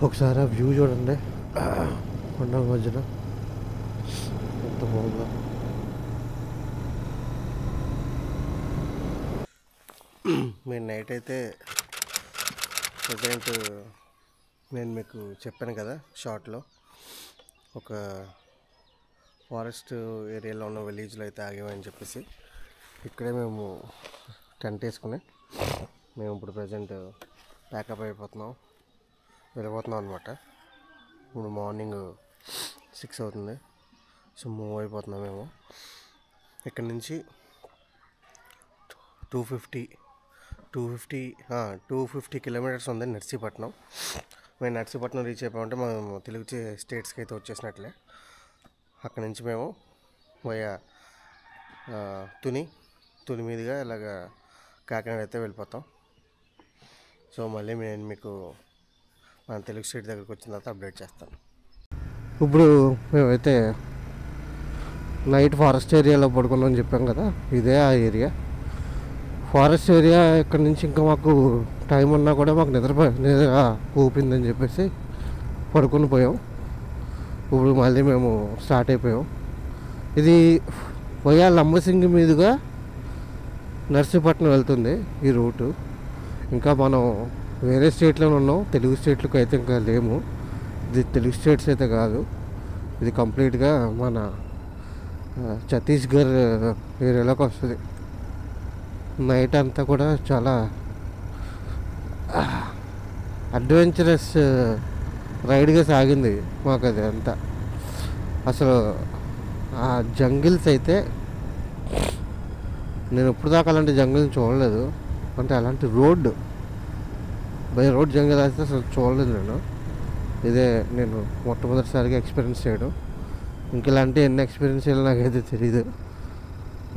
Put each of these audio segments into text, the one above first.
ఒకసారి ఆ వ్యూ చూడండి, కొండల మధ్యన ఎంత బాగుందో. మీరు నైట్ అయితే ప్రజెంట్ నేను మీకు చెప్పాను కదా షార్ట్లో, ఒక ఫారెస్ట్ ఏరియాలో ఉన్న విలేజ్లో అయితే ఆగామని చెప్పేసి, ఇక్కడే మేము టెంట్ వేసుకుని మేము ఇప్పుడు ప్రజెంట్ ప్యాకప్ అయిపోతున్నాం, వెళ్ళిపోతున్నాం అనమాట. ఇప్పుడు మార్నింగ్ 6 అవుతుంది. సో మూవ్ అయిపోతున్నాం మేము. ఇక్కడ నుంచి 250 కిలోమీటర్స్ ఉంది నర్సీపట్నం. మేము నర్సీపట్నం రీచ్ అయిపోయామంటే మేము తెలుగు స్టేట్స్కి అయితే వచ్చేసినట్లే. అక్కడ నుంచి మేము వయా తుని మీదుగా ఇలాగ కాకినాడ అయితే వెళ్ళిపోతాం. సో మళ్ళీ నేను మీకు మన తెలుగు స్టేట్ దగ్గరికి వచ్చిన తర్వాత అప్డేట్ చేస్తాను. ఇప్పుడు మేమైతే నైట్ ఫారెస్ట్ ఏరియాలో పడుకున్నామని చెప్పాం కదా, ఇదే ఆ ఏరియా ఫారెస్ట్ ఏరియా. ఇక్కడ నుంచి ఇంకా మాకు టైం ఉన్నా కూడా మాకు నిద్ర ఊపిందని చెప్పేసి పడుకొని పోయాం. ఇప్పుడు మళ్ళీ మేము స్టార్ట్ అయిపోయాం. ఇది పోయా లంబసింగి మీదుగా నర్సీపట్నం వెళ్తుంది ఈ రూటు. ఇంకా మనం వేరే స్టేట్లోనే ఉన్నాం, తెలుగు స్టేట్లకు అయితే ఇంకా లేము. ఇది తెలుగు స్టేట్స్ అయితే కాదు, ఇది కంప్లీట్గా మన ఛత్తీస్గఢ్ ఏరియాలోకి వస్తుంది. నైట్ అంతా కూడా చాలా అడ్వెంచరస్ రైడ్గా సాగింది మాకు అది అంతా. అసలు ఆ జంగిల్స్ అయితే నేను ఇప్పుడు దాకా అలాంటి జంగిల్ని చూడలేదు. అంటే అలాంటి రోడ్ జంగిల్ అయితే అసలు చూడలేదు నేను. ఇదే నేను మొట్టమొదటిసారిగా ఎక్స్పీరియన్స్ చేయడం. ఇంక ఇలాంటి ఎన్ని ఎక్స్పీరియన్స్ చేయాలో నాకైతే తెలీదు.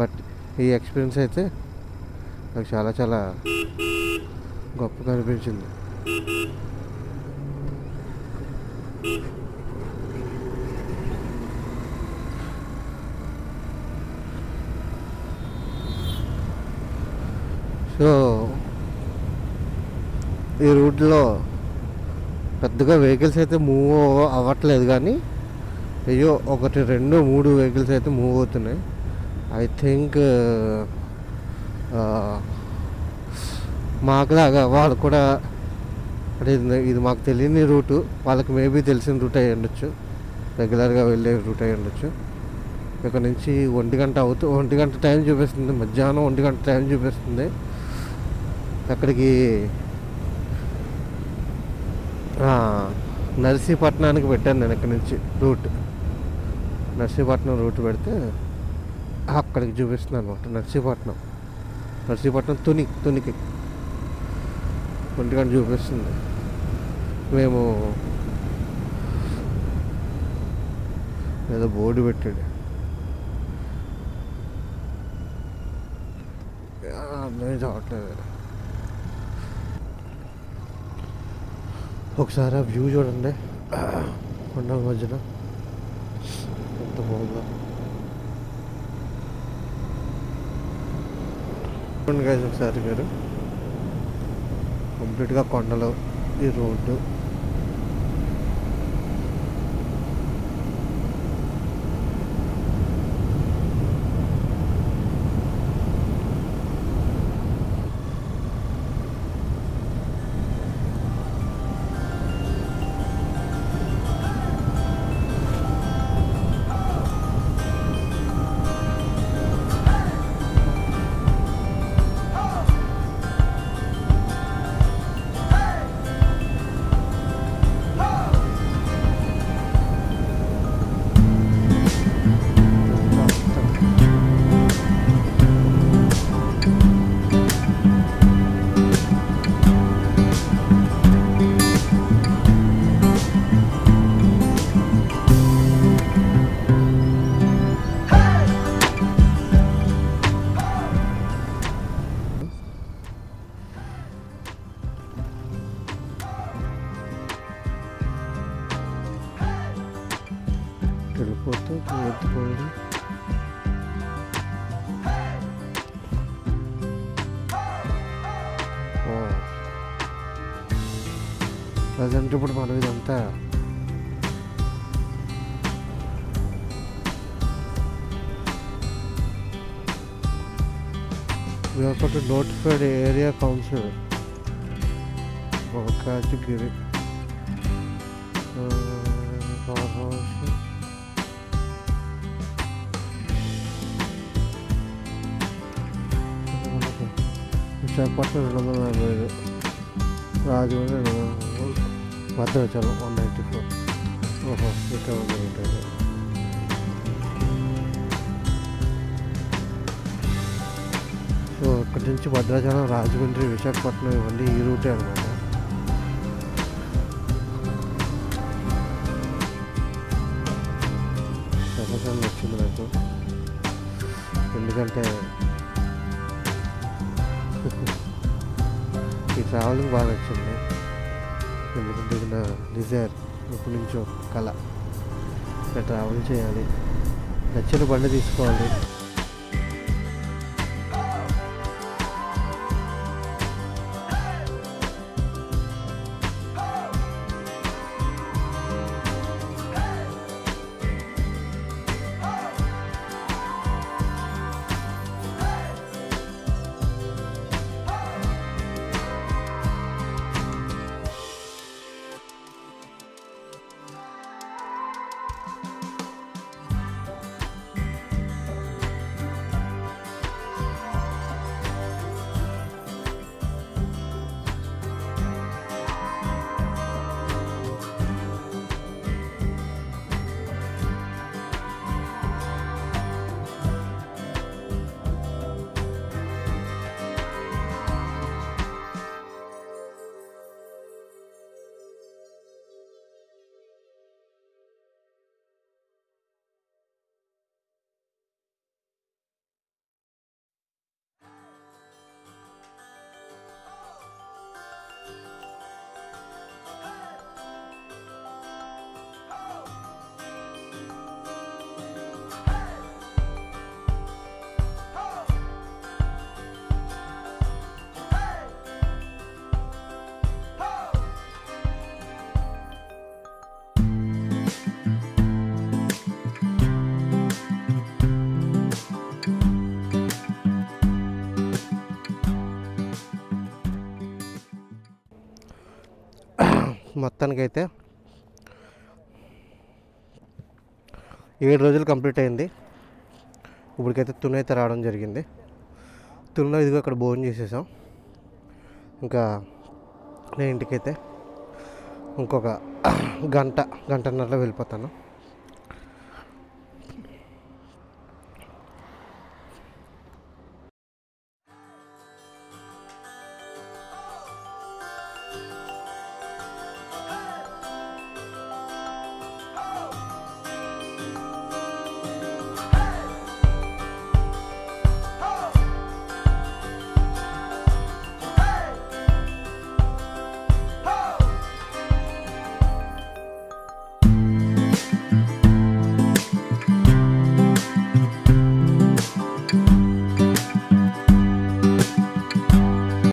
బట్ ఈ ఎక్స్పీరియన్స్ అయితే నాకు చాలా చాలా గొప్పగా అనిపించింది. సో ఈ రూట్లో పెద్దగా వెహికల్స్ అయితే మూవ్ అవ్వట్లేదు, కానీ అయ్యో 1, 2, 3 వెహికల్స్ అయితే మూవ్ అవుతున్నాయి. ఐ థింక్ మాకులాగా వాళ్ళు కూడా, అంటే ఇది మాకు తెలియని రూటు, వాళ్ళకి మేబీ తెలిసిన రూట్ అయ్యి ఉండొచ్చు, రెగ్యులర్గా వెళ్ళే రూట్ అయ్యి ఉండొచ్చు. ఇక్కడ నుంచి 1 గంట టైం చూపిస్తుంది, మధ్యాహ్నం 1 గంట టైం చూపిస్తుంది. అక్కడికి నర్సీపట్నానికి పెట్టాను నేను. ఇక్కడ నుంచి నర్సీపట్నం రూట్ పెడితే అక్కడికి చూపిస్తున్నాను అనమాట. నర్సీపట్నం తునికి 1 గంట చూపిస్తుంది. మేము ఏదో బోర్డు పెట్టాడు, అర్థమే చావట్లేదు. ఒకసారి ఆ వ్యూ చూడండి, కొండల మధ్యన ఎంత బాగుందో. చూడండి గైస్ ఒకసారి మీరు, కంప్లీట్గా కొండలు, ఈ రోడ్డు. వెళ్ళిపోతూ ఎత్తుకోవడం. ప్రజెంట్ ఇప్పుడు మనం ఇదంతా ఒకటి notified area council Kachigiri power house Visakhapatnam 245, Rajahmundry 200, Bhadrachalam 194. ఓహో ఇక్కడ ఉంటుంది. సో ఇక్కడి నుంచి భద్రాచలం, రాజమండ్రి, విశాఖపట్నం ఇవన్నీ ఈ రూటే అనమాట. భద్రాచలం వచ్చింది నాకు, ఎందుకంటే ఈ ట్రావెలింగ్ బాగా నచ్చింది. ఎందుకంటే ఇది నా డిజైర్, ఎప్పటి నుంచో కళ. ఇక్కడ ట్రావెల్ చేయాలి, నచ్చిన బండి తీసుకోవాలి. మొత్తానికైతే 7 రోజులు కంప్లీట్ అయింది. ఇప్పటికైతే తుని అయితే రావడం జరిగింది. తునిలో ఇదిగో అక్కడ భోజనం చేసేసాం. ఇంకా నేను ఇంటికైతే ఇంకొక గంటన్నరలో వెళ్ళిపోతాను.